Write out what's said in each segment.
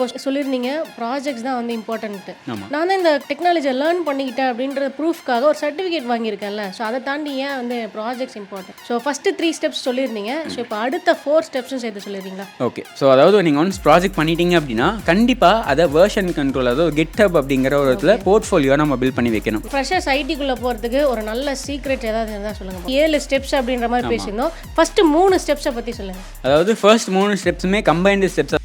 இப்போ சொல்லியிருந்தீங்க ப்ராஜெக்ட்ஸ் தான் வந்து இம்பார்ட்டன்ட்டு. ஆமா. நான் தான் இந்த டெக்னாலஜியை லேர்ன் பண்ணிக்கிட்டேன் அப்படின்ற ப்ரூஃப்காக ஒரு சர்டிஃபிகேட் வாங்கியிருக்கேன்ல. ஸோ அதை தாண்டி ஏன் வந்து projects important? So first 3 steps சொல்லியிருந்தீங்க. ஸோ இப்போ அடுத்த 4 ஸ்டெப்ஸும் சேர்த்து சொல்லிடுறீங்களா? ஓகே. ஸோ அதாவது நீங்கள் ஒன்ஸ் ப்ராஜெக்ட் பண்ணிட்டீங்க அப்படின்னா கண்டிப்பாாக அதை வெர்ஷன் கண்ட்ரோல், அதாவது GitHub அப்படிங்கிற ஒரு இடத்துல போர்ட்ஃபோலியோ நம்ம பில்ட் பண்ணி வைக்கணும். ஃப்ரெஷர்ஸ் ஐடிக்குள்ளே போகிறதுக்கு ஒரு நல்ல சீக்ரெட் ஏதாவது இருந்தால் சொல்லுங்கள். 7 ஸ்டெப்ஸ் அப்படின்ற மாதிரி பேசியிருந்தோம். ஃபஸ்ட்டு 3 ஸ்டெப்ஸை பற்றி சொல்லுங்கள். அதாவது ஃபர்ஸ்ட் 3 ஸ்டெப்ஸுமே கம்பைன்டு ஸ்டெப்ஸ்.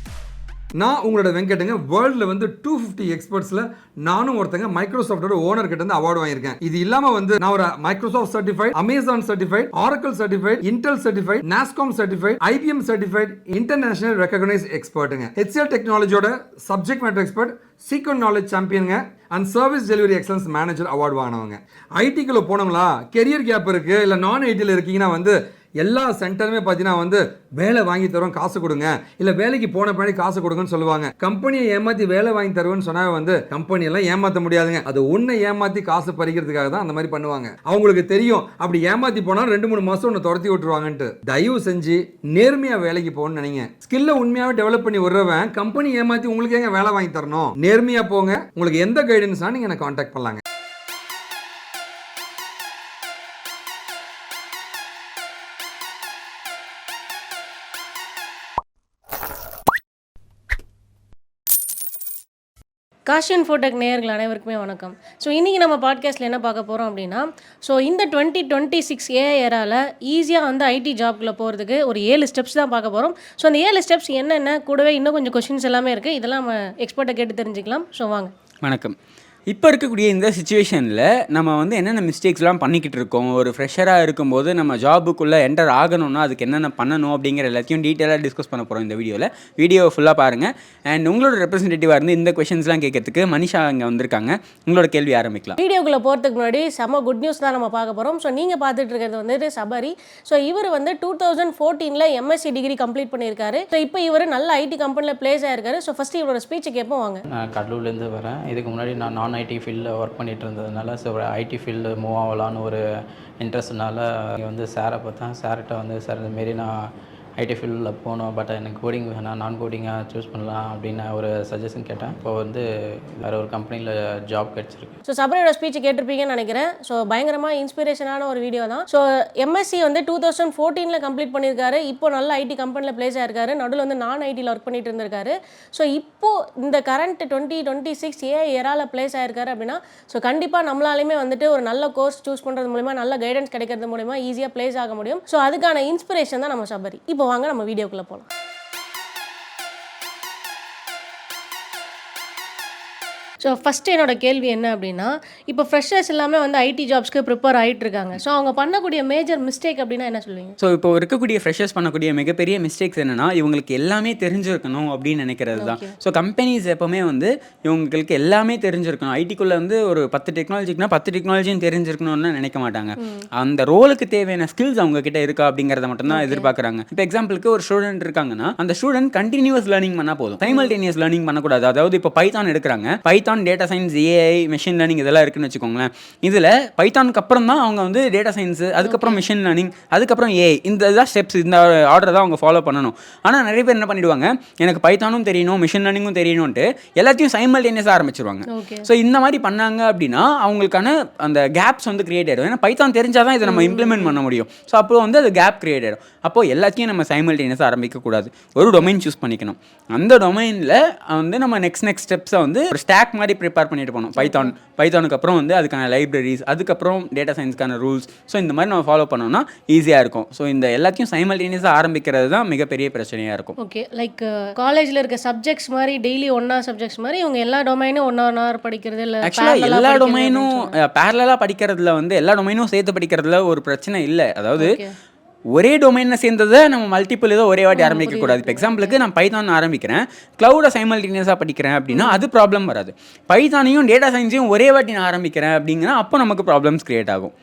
நான் உங்களோட வெங்கட்டுங்க. வேர்ல்டில் வந்து 250 எக்ஸ்பர்ட்ஸில் நானும் ஒருத்தங்க மைக்ரோசாஃப்டோட ஓனர் கிட்ட இருந்து அவார்டு வாங்கியிருக்கேன். இது இல்லாம வந்து நான் ஒரு Microsoft certified, Amazon certified, Oracle certified, Intel certified, NASSCOM certified, IBM certified, international recognise எக்ஸ்பர்ட்டுங்க. HCL டெக்னாலஜியோட subject matter expert, sequent knowledge சாம்பியனுங்க and service delivery excellence manager award வாங்கினவங்க. ஐடிக்குள்ள போனவங்களா, கெரியர் கேப் இருக்கு, இல்லை நான் ஐடியில் இருக்கீங்கன்னா வந்து எல்லா சென்டருமே பார்த்தீங்கன்னா வந்து வேலை வாங்கி தருவோம், காசு கொடுங்க, இல்லை வேலைக்கு போன பின்னாடி காசு கொடுங்கன்னு சொல்லுவாங்க. கம்பெனியை ஏமாற்றி வேலை வாங்கி தருவேன்னு சொன்னா வந்து கம்பெனியெல்லாம் ஏமாற்ற முடியாதுங்க. அது ஒன்றை ஏமாற்றி காசு பறிக்கிறதுக்காக தான் அந்த மாதிரி பண்ணுவாங்க. அவங்களுக்கு தெரியும் அப்படி ஏமாற்றி போனால் 2-3 மாதம் ஒன்று துரத்தி விட்டுருவாங்கன்ட்டு. தயவு செஞ்சு நேர்மையாக வேலைக்கு போகணும்னு நினைங்க. ஸ்கில்லை உண்மையாகவே டெவலப் பண்ணி விடுறவன் கம்பெனி ஏமாற்றி உங்களுக்கு எங்க வேலை வாங்கி தரணும்? நேர்மையாக போங்க. உங்களுக்கு எந்த கைடன்ஸ்னா நீங்கள் எனக்கு கான்டாக்ட் பண்ணலாங்க. காஷி இன்ஃபோடெக் நேயர்கள் அனைவருக்குமே வணக்கம். ஸோ இன்றைக்கி நம்ம பாட்காஸ்ட்டில் என்ன பார்க்க போகிறோம் அப்படின்னா, ஸோ இந்த 2026 ஏஐ ஏரால ஈஸியாக வந்து ஐடி ஜாப்குள்ளே போகிறதுக்கு ஒரு 7 ஸ்டெப்ஸ் தான் பார்க்க போகிறோம். ஸோ அந்த 7 ஸ்டெப்ஸ் என்னென்ன, கூடவே இன்னும் கொஞ்சம் கொஷின்ஸ் எல்லாமே இருக்குது. இதெல்லாம் நம்ம எக்ஸ்பர்ட்டை கேட்டு தெரிஞ்சுக்கலாம். ஸோ வாங்க. வணக்கம். இப்போ இருக்கக்கூடிய இந்த சுச்சுவேஷனில் நம்ம வந்து என்னென்ன மிஸ்டேக்ஸ்லாம் பண்ணிக்கிட்டு இருக்கோம், ஒரு ஃப்ரெஷராக இருக்கும்போது நம்ம ஜாபுக்குள்ளே என்டர் ஆகணும்னா அதுக்கு என்னென்ன பண்ணணும் அப்படிங்கிற எல்லாத்தையும் டீட்டெயிலாக டிஸ்கஸ் பண்ண போகிறோம் இந்த வீடியோவில். வீடியோ ஃபுல்லாக பாருங்கள். அண்ட் உங்களோட ரெப்ரஸன்டேட்டிவாக இருந்து இந்த கொஷின்ஸ்லாம் கேட்கறதுக்கு மனிஷா இங்கே வந்திருக்காங்க. உங்களோட கேள்வி ஆரம்பிக்கலாம். வீடியோக்குள்ளே போகிறதுக்கு முன்னாடி செம்ம குட் நியூஸ் தான் நம்ம பார்க்க போகிறோம். ஸோ நீங்கள் பார்த்துட்டு இருக்கிறது வந்துட்டு சபரி. ஸோ இவர் வந்து 2014 MSc டிகிரி கம்ப்ளீட் பண்ணியிருக்காரு. ஸோ இப்போ இவர் நல்ல ஐடி கம்பெனியில் பிளேஸ் ஆயிருக்காரு. ஸோ ஃபஸ்ட்டு இவரோட ஸ்பீச்சை கேட்போம் வாங்க. நான் கடலூர்லேருந்து வரேன். இதுக்கு முன்னாடி நான் ஐடி ஃபீல்டில் ஒர்க் பண்ணிகிட்டு இருந்ததுனால ஸோ ஐடி ஃபீல்டு மூவ் ஆகலான்னு ஒரு இன்ட்ரெஸ்ட்னால இங்கே வந்து சாரை பார்த்தேன். சார்கிட்ட வந்து சார் இதுமாரி நான் ஐடி ஃபீல்டில் போகணும், பட் எனக்கு கோடிங் வேணாம், நான் கோடிங்காக சூஸ் பண்ணலாம் அப்படின்னு ஒரு சஜஷன் கேட்டேன். இப்போ வந்து வேறு ஒரு கம்பெனியில் ஜாப் கிடச்சிருக்கு. ஸோ சபரியோட ஸ்பீச் கேட்டிருப்பீங்கன்னு நினைக்கிறேன். ஸோ பயங்கரமாக இன்ஸ்பிரேஷனான ஒரு வீடியோ தான். ஸோ MSc வந்து 2014 கம்ப்ளீட் பண்ணியிருக்காரு. இப்போ நல்ல ஐடி கம்பெனியில் பிளேஸ் ஆயிருக்காரு. நடுவில் வந்து நான் ஐடியில் ஒர்க் பண்ணிட்டு இருந்திருக்காரு. ஸோ இப்போது இந்த கரண்ட் 2026 ஏஐ ஏரால பிளேஸ் ஆயிருக்காரு அப்படின்னா ஸோ கண்டிப்பாக நம்மளாலையுமே வந்துட்டு ஒரு நல்ல கோர்ஸ் சூஸ் பண்ணுறது மூலிமா, நல்ல கைடன்ஸ் கிடைக்கிறது மூலிமா ஈஸியாக பிளேஸ் ஆக முடியும். ஸோ அதுக்கான இன்ஸ்பிரேஷன் தான் நம்ம சபரி. இப்போ வாங்க நம்ம வீடியோக்குள்ளே போகலாம். ஸோ ஃபஸ்ட்டு என்னோட கேள்வி என்ன அப்படின்னா, இப்போ ஃப்ரெஷர்ஸ் எல்லாமே வந்து ஐடி ஜாப்ஸ்க்கு ப்ரிப்பேர் ஆகிட்டு இருக்காங்க. ஸோ அவங்க பண்ணக்கூடிய மேஜர் மிஸ்டேக் அப்படின்னா என்ன சொல்லுவீங்க? ஸோ இப்போ இருக்கக்கூடிய ஃப்ரெஷர்ஸ் பண்ணக்கூடிய மிகப்பெரிய மிஸ்டேக்ஸ் என்னென்னா, இவங்களுக்கு எல்லாமே தெரிஞ்சிருக்கணும் அப்படின்னு நினைக்கிறது தான். ஸோ கம்பெனிஸ் எப்போவுமே வந்து இவங்களுக்கு எல்லாமே தெரிஞ்சிருக்கணும். ஐடிக்குள்ளே வந்து ஒரு 10 டெக்னாலஜிக்குனா 10 டெக்னாலஜியும் தெரிஞ்சிருக்கணும்னு நினைக்க மாட்டாங்க. அந்த ரோலுக்கு தேவையான ஸ்கில்ஸ் அவங்க கிட்ட இருக்கா அப்படிங்கிறத மட்டும்தான் எதிர்பார்க்குறாங்க. இப்போ எக்ஸாம்பிளுக்கு ஒரு ஸ்டூடெண்ட் இருக்காங்கன்னா அந்த ஸ்டூடெண்ட் கண்டினியூஸ் லேர்னிங் பண்ணால் போதும், சைமல்டேனியஸ் லேர்னிங் பண்ணக்கூடாது. அதாவது இப்போ பைத்தான் எடுக்கிறாங்க, Python data science, AI, machine learning இதெல்லாம் இருக்குன்னு வச்சுக்கோங்களேன். இதில் பைத்தானுக்கு அப்புறம் தான் அவங்க வந்து டேட்டா சயின்ஸ், அதுக்கப்புறம் மெஷின் லேர்னிங், அதுக்கப்புறம் ஏஐ, இந்த இதான் ஸ்டெப்ஸ், இந்த ஆர்டர் தான் அவங்க ஃபாலோ பண்ணணும். ஆனால் நிறைய பேர் என்ன பண்ணிடுவாங்க, எனக்கு பைத்தானும் தெரியணும், மிஷின் லேர்னிங்கும் தெரியணும்ட்டு எல்லாத்தையும் சைமல்டேனியஸாக ஆரம்பிச்சிருவாங்க. ஸோ இந்த மாதிரி பண்ணாங்க அப்படின்னா அவங்களுக்கான அந்த கேப்ஸ் வந்து கிரியேட் ஆகிடும். ஏன்னா பைத்தான் தெரிஞ்சால் தான் இதை நம்ம இம்ப்ளிமெண்ட் பண்ண முடியும். ஸோ அப்போ வந்து அது கேப் கிரியேட் ஆகிடும். அப்போது எல்லாத்தையும் நம்ம சைமல்டேனியஸாக ஆரம்பிக்கக்கூடாது. ஒரு டொமைன் சூஸ் பண்ணிக்கணும். அந்த டொமைனில் வந்து நம்ம நெக்ஸ்ட் ஸ்டெப்ஸை வந்து ஒரு ஸ்டாக் மாதிரி ப்ரிப்பேர் பண்ணிட்டு போகணும். பைத்தானுக்கு அப்புறம் வந்து அதுக்கான லைப்ரரிஸ், அதுக்கப்புறம் டேட்டா சயின்ஸ்க்கான ரூல்ஸ். ஸோ இந்த மாதிரி நம்ம ஃபாலோ பண்ணோம்னா ஈஸியாக இருக்கும். ஸோ இந்த எல்லாத்தையும் சைமல்டேனியஸாக ஆரம்பிக்கிறது தான் மிகப்பெரிய பிரச்சனையாக இருக்கும். ஓகே, லைக் காலேஜில் இருக்க சப்ஜெக்ட்ஸ் மாதிரி டெய்லி ஒன்றா சப்ஜெக்ட்ஸ் மாதிரி இவங்க எல்லா டொமைனும் ஒன்றா படிக்கிறது இல்லை. ஆக்சுவலாக எல்லா டொமைனும் பேரலாக படிக்கிறதுல வந்து எல்லா டொமைனும் சேர்த்து படிக்கிறதுல ஒரு பிரச்சனை இல்லை. அதாவது ஒரே டொமைனில் சேர்ந்ததை நம்ம மல்டிபிள் இதை ஒரே வாட்டி ஆரம்பிக்கக்கூடாது. இப்போ எக்ஸாம்பிளுக்கு நான் பைத்தான் ஆரம்பிக்கிறேன், க்ளவுடை சைமல்டேனியஸாக படிக்கிறேன் அப்படின்னா அது ப்ராப்ளம் வராது. பைத்தானையும் டேட்டா சயின்ஸையும் ஒரே வாட்டி நான் ஆரம்பிக்கிறேன் அப்படிங்கன்னா அப்போ நமக்கு ப்ராப்ளம்ஸ் கிரியேட் ஆகும்.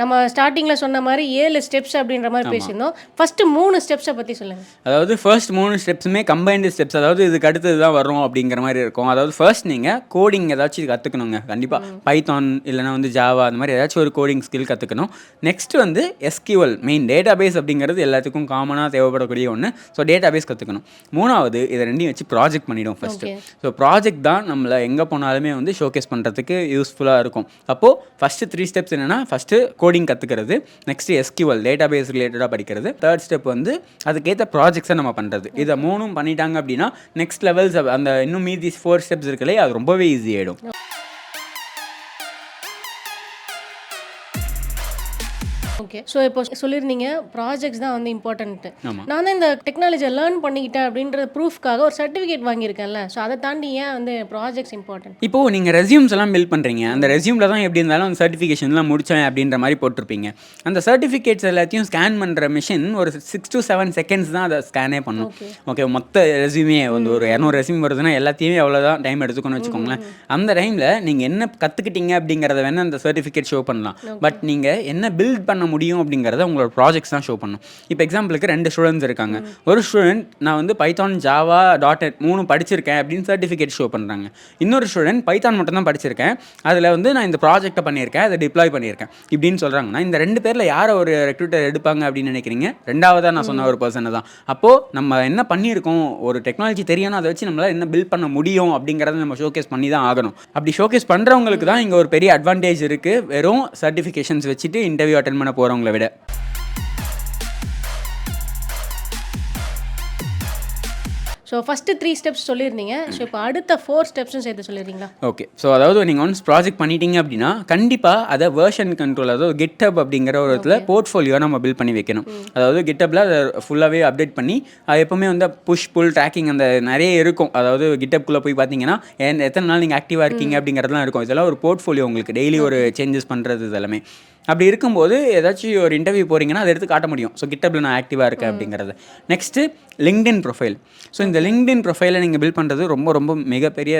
நம்ம ஸ்டார்டிங்கில் சொன்ன மாதிரி 7 ஸ்டெப்ஸ் அப்படின்ற மாதிரி பேசியிருந்தோம். ஃபஸ்ட்டு 3 ஸ்டெப்ஸை பற்றி சொல்லுங்கள். அதாவது ஃபர்ஸ்ட் 3 ஸ்டெப்ஸுமே கம்பைன்டு ஸ்டெப்ஸ், அதாவது இதுக்கு அடுத்தது தான் வரும் அப்படிங்கிற மாதிரி இருக்கும். அதாவது ஃபர்ஸ்ட் நீங்கள் கோடிங் ஏதாச்சும் கற்றுக்கணுங்க கண்டிப்பாக. பைத்தான் இல்லைனா வந்து ஜாவா அந்த மாதிரி ஏதாச்சும் ஒரு கோடிங் ஸ்கில் கற்றுக்கணும். நெக்ஸ்ட் வந்து SQL மெயின் டேட்டா பேஸ் அப்படிங்கிறது எல்லாத்துக்கும் காமனாக தேவைப்படக்கூடிய ஒன்று. ஸோ டேட்டா பேஸ் கற்றுக்கணும். மூணாவது இதை ரெண்டையும் வச்சு ப்ராஜெக்ட் பண்ணிவிடும் ஃபஸ்ட்டு. ஸோ ப்ராஜெக்ட் தான் நம்மளை எங்கே போனாலுமே வந்து ஷோகேஸ் பண்ணுறதுக்கு யூஸ்ஃபுல்லாக இருக்கும். அப்போது ஃபஸ்ட்டு 3 ஸ்டெப்ஸ் என்னென்னா, ஃபஸ்ட்டு கோடிங் கற்றுக்கிறது, நெக்ஸ்ட்டு SQL டேட்டா பேஸ் ரிலேட்டடாக படிக்கிறது, தேர்ட் ஸ்டெப் வந்து அதுக்கேற்ற ப்ராஜெக்ட்ஸை நம்ம பண்ணுறது. இதை 3 பண்ணிட்டாங்க அப்படின்னா நெக்ஸ்ட் லெவல்ஸ் அந்த இன்னும் மீதி 4 ஸ்டெப்ஸ் இருக்குல்லையே அது ரொம்பவே ஈஸி ஆகிடும். ஓகே. ஸோ இப்போ சொல்லியிருந்தீங்க ப்ராஜெக்ட்ஸ் தான் வந்து இம்பார்ட்டன்ட்டு. ஆமாம். நான் தான் இந்த டெக்னாலஜியை லேர்ன் பண்ணிக்கிட்டேன் அப்படின்ற ப்ரூஃப்காக ஒரு சர்டிஃபிகேட் வாங்கியிருக்கேன்ல. ஸோ அதை தாண்டி ஏன் வந்து ப்ராஜெக்ட்ஸ் இம்பார்ட்டன்ட்? இப்போது நீங்கள் ரெஸ்யூம்ஸ் எல்லாம் பில்ட் பண்ணுறீங்க. அந்த ரெஸ்யூமில் தான் எப்படி இருந்தாலும் அந்த சர்டிஃபிகேஷன்லாம் முடித்தேன் அப்படின்ற மாதிரி போட்டிருப்பீங்க. அந்த சர்டிஃபிகேட்ஸ் எல்லாத்தையும் ஸ்கேன் பண்ணுற மிஷின் ஒரு 6 to 7 செகண்ட்ஸ் தான் அதை ஸ்கேனே பண்ணும். ஓகே. மொத்த ரெஸ்யூமே வந்து ஒரு 200 ரெஸ்யூம் வருதுன்னா எல்லாத்தையுமே அவ்வளோதான் டைம் எடுத்துக்கணும்னு வச்சுக்கோங்களேன். அந்த டைமில் நீங்கள் என்ன கற்றுக்கிட்டீங்க அப்படிங்கிறத வேணால் அந்த சர்டிஃபிகேட் ஷோ பண்ணலாம். பட் நீங்கள் என்ன பில்ட் பண்ண முடியும் அப்படிங்கிறத உங்களோட ப்ராஜெக்ட்ஸ் தான் ஷோ பண்ணும். இப்போ எக்ஸாம்பிளுக்கு 2 ஸ்டூடெண்ட்ஸ் இருக்காங்க. ஒரு ஸ்டூடெண்ட் நான் வந்து பைத்தான் ஜாவா .NET 3 படிச்சிருக்கேன் அப்படின்னு சர்டிஃபிகேட் ஷோ பண்ணுறாங்க. இன்னொரு ஸ்டூடெண்ட் பைத்தான் மட்டும் தான் படிச்சிருக்கேன், அதில் வந்து நான் இந்த ப்ராஜெக்ட்டை பண்ணியிருக்கேன், அதை டிப்ளாய் பண்ணியிருக்கேன் இப்படின்னு சொல்கிறாங்கன்னா இந்த 2 பேரில் யாரை ஒரு ரெக்ரூட்டர் எடுப்பாங்க அப்படின்னு நினைக்கிறீங்க? ரெண்டாவதாக நான் சொன்ன ஒரு பர்சனை தான். அப்போது நம்ம என்ன பண்ணியிருக்கோம், ஒரு டெக்னாலஜி தெரியணும், அதை வச்சு நம்மளால் என்ன பில்ட் பண்ண முடியும் அப்படிங்கிறத நம்ம ஷோகேஸ் பண்ணி தான் ஆகணும். அப்படி ஷோகேஸ் பண்ணுறவங்களுக்கு தான் இங்கே ஒரு பெரிய அட்வான்டேஜ் இருக்குது, வெறும் சர்டிஃபிகேஷன்ஸ் வச்சுட்டு இன்டர்வியூ அட்டென்ட் பண்ண போகிறவங்கள விட. ஸோ ஃபஸ்ட்டு 3 ஸ்டெப்ஸ் சொல்லியிருந்தீங்க. ஸோ இப்போ அடுத்த 4 ஸ்டெப்ஸும் சேர்த்து சொல்லிடுறீங்களா? ஓகே. ஸோ அதாவது நீங்கள் ஒன்ஸ் ப்ராஜெக்ட் பண்ணிட்டீங்க அப்படின்னா கண்டிப்பாக அதை வெர்ஷன் கண்ட்ரோல், அதாவது GitHub அப்படிங்கிற ஒரு இடத்துல போர்ட்ஃபோலியோ நம்ம பில்ட் பண்ணி வைக்கணும். அதாவது GitHubல அதை ஃபுல்லாகவே அப்டேட் பண்ணி அது எப்போவுமே வந்து புஷ் புல் ட்ராக்கிங் அந்த நிறைய இருக்கும். அதாவது GitHubக்குள்ளே போய் பார்த்தீங்கன்னா எத்தனை நாள் நீங்கள் ஆக்டிவாக இருக்கீங்க அப்படிங்கிறதுலாம் இருக்கும். இதெல்லாம் ஒரு போர்ட்ஃபோலியோ, உங்களுக்கு டெய்லி ஒரு சேஞ்சஸ் பண்ணுறது இதெல்லாமே. அப்படி இருக்கும்போது ஏதாச்சும் ஒரு இன்டர்வியூ போகிறீங்கன்னா அதை எடுத்து காட்ட முடியும். ஸோ GitHubல நான் ஆக்டிவாக இருக்கேன் அப்படிங்கிறது. Next LinkedIn profile. ஸோ இந்த LinkedIn ப்ரொஃபைலை நீங்கள் பில்ட் பண்ணுறது ரொம்ப ரொம்ப மிகப்பெரிய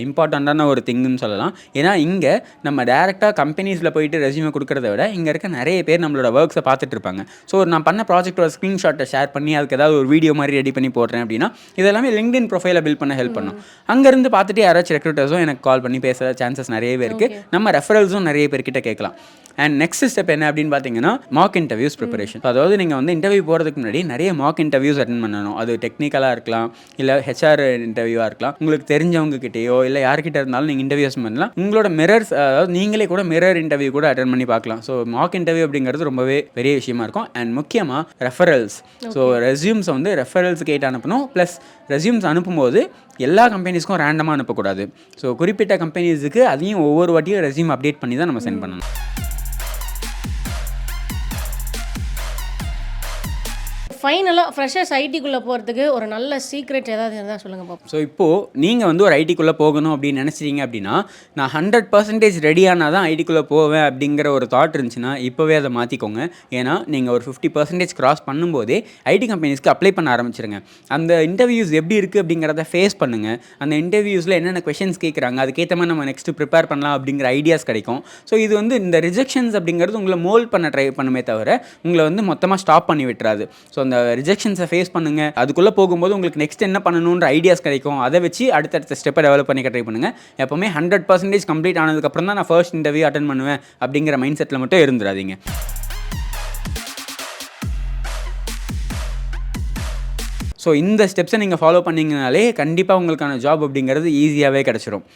இம்பார்ட்டண்ட்டான ஒரு திங்குன்னு சொல்லலாம். ஏன்னா இங்கே நம்ம டேரெக்டாக கம்பெனிஸில் போயிட்டு ரெஸ்யூமே கொடுக்குறத விட இங்கே இருக்க நிறைய பேர் நம்மளோட ஒர்க்ஸை பார்த்துட்டு இருப்பாங்க. ஸோ நான் பண்ண ப்ராஜெக்டோட ஸ்க்ரீன்ஷாட்டை ஷேர் பண்ணி அதுக்கு ஏதாவது ஒரு வீடியோ மாதிரி ரெடி பண்ணி போடுறேன் அப்படின்னா இதெல்லாமே LinkedIn ப்ரொஃபைலை பில்ட் பண்ண ஹெல்ப் பண்ணும். அங்கேருந்து பார்த்துட்டு யாராச்சும் ரெக்ரூட்டர்ஸும் எனக்கு கால் பண்ணி பேசுகிற சான்சஸ் நிறையவே இருக்குது. நம்ம ரெஃபரல்ஸும் நிறைய பேர்கிட்ட கேட்கலாம். அண்ட் நெக்ஸ்ட் ஸ்டெப் என்ன அப்படின்னு பார்த்தீங்கன்னா மார்க் இன்டர்வியூஸ் ப்ரிப்பரேஷன். அதாவது நீங்கள் வந்து இன்டர்வியூ போகிறதுக்கு முன்னாடி நிறைய மார்க் இன்டர்வியூஸ் அட்டென்ட் பண்ணணும். அது டெக்னிக்கலாக இருக்கலாம், இல்லை HR இன்டர்வியூவாக இருக்கலாம். உங்களுக்கு தெரிஞ்சவங்க கிட்டேயோ இல்லை யார்கிட்ட இருந்தாலும் நீங்கள் இன்டர்வியூஸ் பண்ணலாம். உங்களோட மிரர்ஸ், அதாவது நீங்களே கூட மிரர் இன்டர்வியூ கூட அட்டென்ட் பண்ணி பார்க்கலாம். ஸோ மார்க் இன்டர்வியூ அப்படிங்கிறது ரொம்பவே பெரிய விஷயமா இருக்கும். அண்ட் முக்கியமாக ரெஃபரல்ஸ். ஸோ ரெஸ்யூம்ஸை வந்து ரெஃபரல்ஸ் கேட்டு அனுப்பணும். ப்ளஸ் ரெஸ்யூம்ஸ் அனுப்பும்போது எல்லா கம்பெனிஸ்க்கும் ரேண்டமாக அனுப்பக்கூடாது. ஸோ குறிப்பிட்ட கம்பெனிஸுக்கு அதையும் ஒவ்வொரு வாட்டியும் ரெஸ்யூம் அப்டேட் பண்ணி தான் நம்ம சென்ட் பண்ணணும். ஃபைனலாக ஃப்ரெஷர்ஸ் ஐடிக்குள்ளே போகிறதுக்கு ஒரு நல்ல சீக்ரெட் ஏதாவது இருந்தால் சொல்லுங்கள் பாப்போம். ஸோ இப்போது நீங்கள் வந்து ஒரு ஐடிக்குள்ளே போகணும் அப்படின்னு நினச்சிட்டீங்க அப்படின்னா நான் 100% ரெடியானால் தான் ஐடிக்குள்ளே போவேன் அப்படிங்கிற ஒரு தாட் இருந்துச்சுன்னா இப்போவே அதை மாற்றிக்கோங்க. ஏன்னா நீங்கள் ஒரு 50% கிராஸ் பண்ணும்போதே ஐடி கம்பெனிஸ்க்கு அப்ளை பண்ண ஆரம்பிச்சிருங்க. அந்த இன்டர்வியூஸ் எப்படி இருக்குது அப்படிங்கிறத ஃபேஸ் பண்ணுங்கள். அந்த இன்டர்வியூஸில் என்னென்ன கொஷின்ஸ் கேட்குறாங்க, அதுக்கேற்ற மாதிரி நம்ம நெக்ஸ்ட்டு ப்ரிப்பேர் பண்ணலாம் அப்படிங்கிற ஐடியாஸ் கிடைக்கும். ஸோ இது வந்து இந்த ரிஜெக்ஷன்ஸ் அப்படிங்கிறது உங்களை மோல்ட் பண்ண ட்ரை பண்ணுமே தவிர உங்களை வந்து மொத்தமாக ஸ்டாப் பண்ணி விட்டுறாது. ஸோ அந்த ரிஜெக்ஷன்ஸை ஃபேஸ் பண்ணுங்கள். அதுக்குள்ளே போகும்போது உங்களுக்கு நெக்ஸ்ட் என்ன பண்ணணுன்ற ஐடியாஸ் கிடைக்கும். அதை வச்சு அடுத்தடுத்த ஸ்டெப்பை டெவலப் பண்ணிக்க ட்ரை பண்ணுங்கள். எப்போவுமே 100% கம்ப்ளீட் ஆனதுக்கப்புறம் தான் நான் ஃபர்ஸ்ட் இன்டர்வியூ அட்டென்ட் பண்ணுவேன் அப்படிங்கிற மைண்ட் செட்டில் மட்டும் இருந்துடாதீங்க. ஸோ இந்த ஸ்டெப்ஸை நீங்கள் ஃபாலோ பண்ணிங்கனாலே கண்டிப்பாக உங்களுக்கான ஜாப் அப்படிங்கிறது ஈஸியாகவே கிடச்சிரும்.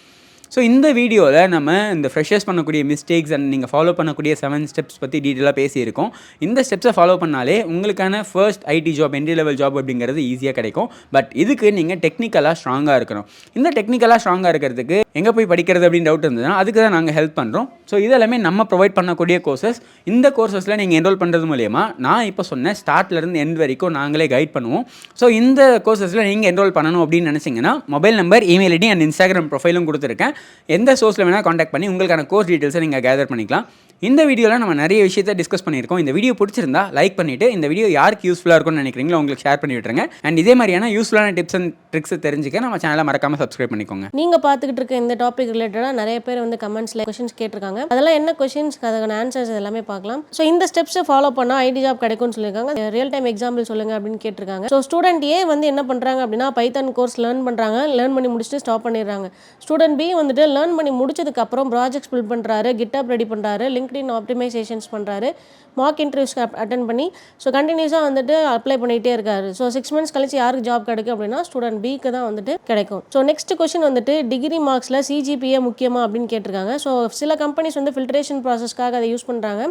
ஸோ இந்த வீடியோவில் நம்ம இந்த ஃப்ரெஷர்ஸ் பண்ணக்கூடிய மிஸ்டேக்ஸ் அண்ட் நீங்கள் ஃபாலோ பண்ணக்கூடிய 7 ஸ்டெப்ஸ் பற்றி டீட்டெயிலாக பேசியிருக்கோம். இந்த ஸ்டெப்ஸை ஃபாலோ பண்ணாலே உங்களுக்கான first IT job, entry level job அப்படிங்கிறது ஈஸியாக கிடைக்கும். பட் இதுக்கு நீங்கள் டெக்னிக்கலாக ஸ்ட்ராங்காக இருக்கணும். இந்த டெக்னிக்கலாக ஸ்ட்ராங்காக இருக்கிறதுக்கு எங்கே போய் படிக்கிறது அப்படின்னு டவுட் இருந்ததுன்னா அதுக்கு தான் நாங்கள் ஹெல்ப் பண்ணுறோம். ஸோ இதெல்லாமே நம்ம ப்ரொவைட் பண்ணக்கூடிய கோர்சஸ். இந்த கோர்சஸில் நீங்கள் என்ரோல் பண்ணுறது மூலயமா நான் இப்போ சொன்ன ஸ்டார்ட்லேருந்து எண்ட் வரைக்கும் நாங்களே கைட் பண்ணுவோம். ஸோ இந்த கோர்சஸில் நீங்கள் என்ரோல் பண்ணணும் அப்படின்னு நினச்சிங்கன்னா mobile number, email ID and Instagram ப்ரொஃபைலும் கொடுத்துருக்கேன். எந்த சோர்ஸில் வேணால் காண்டாக்ட் பண்ணி உங்களுக்கான கோர்ஸ் டீட்டெயில்ஸை நீங்கள் கேதர் பண்ணிக்கலாம். இந்த வீடியோவில் நம்ம நிறைய விஷயத்தை டிஸ்கஸ் பண்ணியிருக்கோம். இந்த வீடியோ பிடிச்சிருந்தா லைக் பண்ணிவிட்டு இந்த வீடியோ யாருக்கு யூஸ்ஃபுல்லாக இருக்கும்னு நினைக்கிறீங்களோ உங்களுக்கு ஷேர் பண்ணி விட்டுருங்க. அண்ட் இதே மாதிரியான யூஸ்ஃபுல்லான டிப்ஸ் அண்ட் ட்ரிக்ஸ் தெரிஞ்சுக்க நம்ம சேனலை மறக்காமல் சப்ஸ்கிரைப் பண்ணிக்கோங்க. நீங்கள் பார்த்துக்கிட்டு இருக்க இந்த டாபிக் ரிலேட்டடாக நிறைய பேர் வந்து கமெண்ட்ஸில் கொஷின்ஸ் கேட்டிருக்காங்க. அதெல்லாம் என்ன கொஷின்ஸ், அதுக்கான ஆன்சர்ஸ் எல்லாமே பார்க்கலாம். ஸோ இந்த ஸ்டெப்ஸை ஃபாலோ பண்ணால் ஐடி ஜாப் கிடைக்கும்னு சொல்லியிருக்காங்க. ரியல் டைம் எக்ஸாம்பிள் சொல்லுங்கள் அப்படின்னு கேட்டிருக்காங்க. ஸோ ஸ்டூடெண்ட் ஏ வந்து என்ன பண்ணுறாங்க அப்படின்னா பைத்தான் கோர்ஸ் லேர்ன் பண்ணுறாங்க. லேர்ன் பண்ணி முடிச்சுட்டு ஸ்டாப் பண்ணிடுறாங்க. ஸ்டூடெண்ட் பி வந்துட்டு லேர்ன் பண்ணி முடிச்சதுக்கப்புறம் ப்ராஜெக்ட்ஸ் பில்ட் பண்ணுறாரு, கிட்டப் ரெடி பண்ணுறாரு, லிங்க்டின் ஆப்டிமைசேஷன் பண்ணுறாரு, மார்க் இன்டர்வியூஸ்க்கு அட்டன் பண்ணி ஸோ கண்டினியூஸாக வந்துட்டு அப்ளை பண்ணிகிட்டே இருக்காரு. ஸோ 6 months கழிச்சு யாருக்கு ஜாப் கிடைக்கும் அப்படின்னா ஸ்டூடெண்ட் பிக்கு தான் வந்துட்டு கிடைக்கும். ஸோ நெக்ஸ்ட் கொஸ்டின் வந்துட்டு டிகிரி மார்க்ஸில் சிஜிபிஏ முக்கியமா அப்படின்னு கேட்டிருக்காங்க. ஸோ சில கம்பெனிஸ் வந்து ஃபில்ட்ரேஷன் ப்ராசஸ்க்காக அதை யூஸ் பண்ணுறாங்க.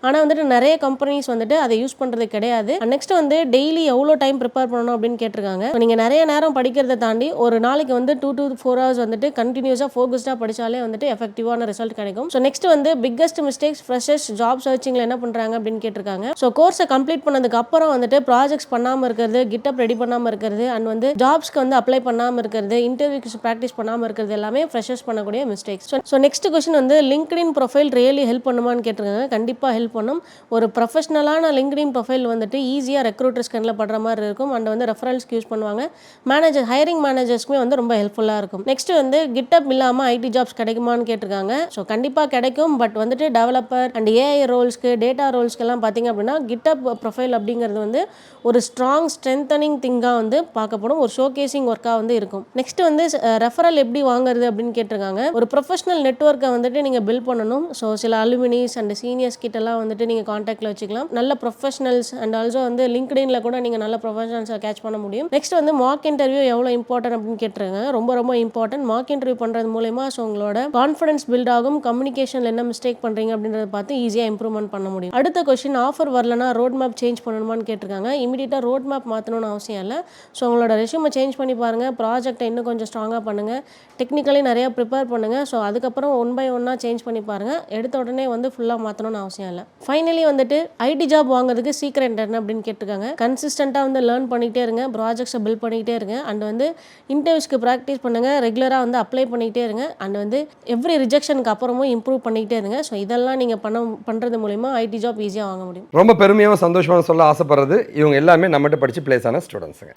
ஆனால் வந்துட்டு நிறைய கம்பெனிஸ் வந்துட்டு அதை யூஸ் பண்ணுறது கிடையாது. நெக்ஸ்ட் வந்து டெய்லி எவ்வளோ டைம் ப்ரிப்பேர் பண்ணணும் அப்படின்னு கேட்டிருக்காங்க. ஸோ நீங்கள் நிறைய நேரம் படிக்கிறத தாண்டி ஒரு நாளைக்கு வந்து 2 to 4 hours வந்துட்டு கண்டினியூஸாக ஃபோக்கஸ்டாக படித்தாலே வந்துட்டு எஃபெக்டிவான ரிசல்ட் கிடைக்கும். ஸோ நெக்ஸ்ட் வந்து பிக்கஸ்ட் மிஸ்டேக்ஸ் ஃப்ரெஷர்ஸ் ஜாப் சர்ச்சிங்கில் என்ன பண்ணுறாங்க அப்படின்னு கேட்டிருக்காங்க. ஸோ கோர்ஸை கம்ப்ளீட் பண்ணதுக்கு அப்புறம் வந்துட்டு ப்ராஜெக்ட்ஸ் பண்ணாமல் இருக்கிறது, கிட்டப் ரெடி பண்ணாமல் இருக்கிறது, அண்ட் வந்து ஜாப்ஸ்க்கு வந்து அப்ளை பண்ணாமல் இருக்கிறது, இன்டர்வியூக்கு ப்ராக்டிஸ் பண்ணாமல் இருக்கிறது எல்லாமே ஃப்ரெஷர்ஸ் பண்ணக்கூடிய மிஸ்டேக்ஸ். ஸோ நெக்ஸ்ட் கொஸ்டின் வந்து லிங்க்டின் ப்ரொஃபைல் ரியலி ஹெல்ப் பண்ணுமான்னு கேட்டிருக்காங்க. கண்டிப்பாக ஹெல்ப் பண்ணும். ஒரு ப்ரொஃபஷனலான லிங்க்டின் ப்ரொஃபைல் வந்துட்டு ஈஸியாக ரெக்ரூட்டர்ஸ் கண்ணில் படுற மாதிரி இருக்கும். அண்ட் வந்து ரெஃபரல்ஸ்க்கு யூஸ் பண்ணுவாங்க. ஹைரிங் மேனேஜர்ஸ்க்குமே வந்து ரொம்ப ஹெல்ப்ஃபுல்லாக இருக்கும். நெக்ஸ்ட் வந்து கிட்டப் இல்லாமல் ஐடி ஜாப்ஸ் கிடைக்குமான்னு கேட்டிருக்காங்க. ஸோ கண்டிப்பாக கிடைக்கும். பட் வந்துட்டு டெவலப்பர் அண்ட் ஏஐ ரோல்ஸ்க்கு, டேட்டா ரோல்ஸ்க்கெல்லாம் பார்த்தீங்க அப்படின்னா கிட்டப் ப்ரொஃபைல் அப்படிங்கிறது வந்து ஒரு ஸ்ட்ராங் ஸ்ட்ரென்தனிங் திங்காக வந்து பார்க்கப்படும். ஒரு ஷோகேசிங் ஒர்க்காக வந்து இருக்கும். நெக்ஸ்ட் வந்து ரெஃபரல் எப்படி வாங்குறது அப்படின்னு கேட்டிருக்காங்க. ஒரு ப்ரொஃபஷனல் நெட்வொர்க்கை வந்துட்டு நீங்கள் பில்ட் பண்ணணும். ஸோ சில அலுமினிஸ் அண்ட் சீனியர்ஸ் கிட்டலாம் வந்துட்டு நீங்கள் காண்டாக்டில் வச்சுக்கலாம். நல்ல ப்ரொஃபஷனல்ஸ் அண்ட் ஆல்சோ வந்து லிங்க்டின்ல கூட நீங்கள் நல்ல ப்ரொஃபஷனல்ஸை கேட்ச் பண்ண முடியும். நெக்ஸ்ட் வந்து மார்க் இன்டர்வியூ எவ்வளோ இம்பார்ட்டன்ட் அப்படின்னு கேட்டிருக்காங்க. ரொம்ப ரொம்ப இம்பார்ட்டன்ட். மார்க் இன்டர்வியூ பண்ணுறது மூலமா ஸோ உங்களோட கான்ஃபிடன்ஸ் பில்ட் ஆகும். கம்யூனிகேஷனில் என்ன மிஸ்டேக் பண்ணுறீங்க அப்படின்றத பார்த்து ஈஸியாக இம்ப்ரூவ்மெண்ட் பண்ண முடியும். அடுத்த கொஸ்டின் ஆஃபர் வரலனா ரோட் மேப் சேஞ்ச் பண்ணணுமான்னு கேட்டிருக்காங்க. இமீடியட்டாக ரோட் மேப் மாற்றணும்னு அவசியம் இல்லை. ஸோ உங்களோட ரெஸ்யூமை சேஞ்ச் பண்ணி பாருங்கள். ப்ராஜெக்டை இன்னும் கொஞ்சம் ஸ்ட்ராங்காக பண்ணுங்கள். டெக்னிக்கலி நிறையா ப்ரிப்பேர் பண்ணுங்கள். ஸோ அதுக்கப்புறம் 1 by 1 சேஞ்ச் பண்ணி பாருங்கள். எடுத்த உடனே வந்து ஃபுல்லாக மாற்றணும்னு அவசியம் இல்லை. ஃபைனலி வந்துட்டு ஐடி ஜாப் வாங்குறதுக்கு சீக்ரெட் என்ன அப்படின்னு கேட்டிருக்காங்க. கன்சிஸ்டண்ட்டாக வந்து லேர்ன் பண்ணிகிட்டே இருங்க. ப்ராஜெக்ட்ஸை பில்ட் பண்ணிக்கிட்டே இருங்க. அண்ட் வந்து இன்டர்வியூஸ்க்கு ப்ராக்டிஸ் பண்ணுங்கள். ரெகுலராக வந்து அப்ளை பண்ணிக்கிட்டே இருங்க. அண்ட் வந்து எவ்ரி ரிஜெக்ஷனுக்கு அப்புறமும் இம்ப்ரூவ் பண்ணிக்கிட்டே இருங்க. ஸோ இதெல்லாம் நீங்கள் பண்ணுறது மூலிமா ஐடி ஜாப் ஈஸியாக வாங்க முடியும். ரொம்ப பெருமையாக சந்தோஷமாக சொல்ல ஆசைப்படுறது இவங்க எல்லாமே நம்மகிட்ட படித்து பிளேஸ் ஆன ஸ்டூடெண்ட்ஸுங்க.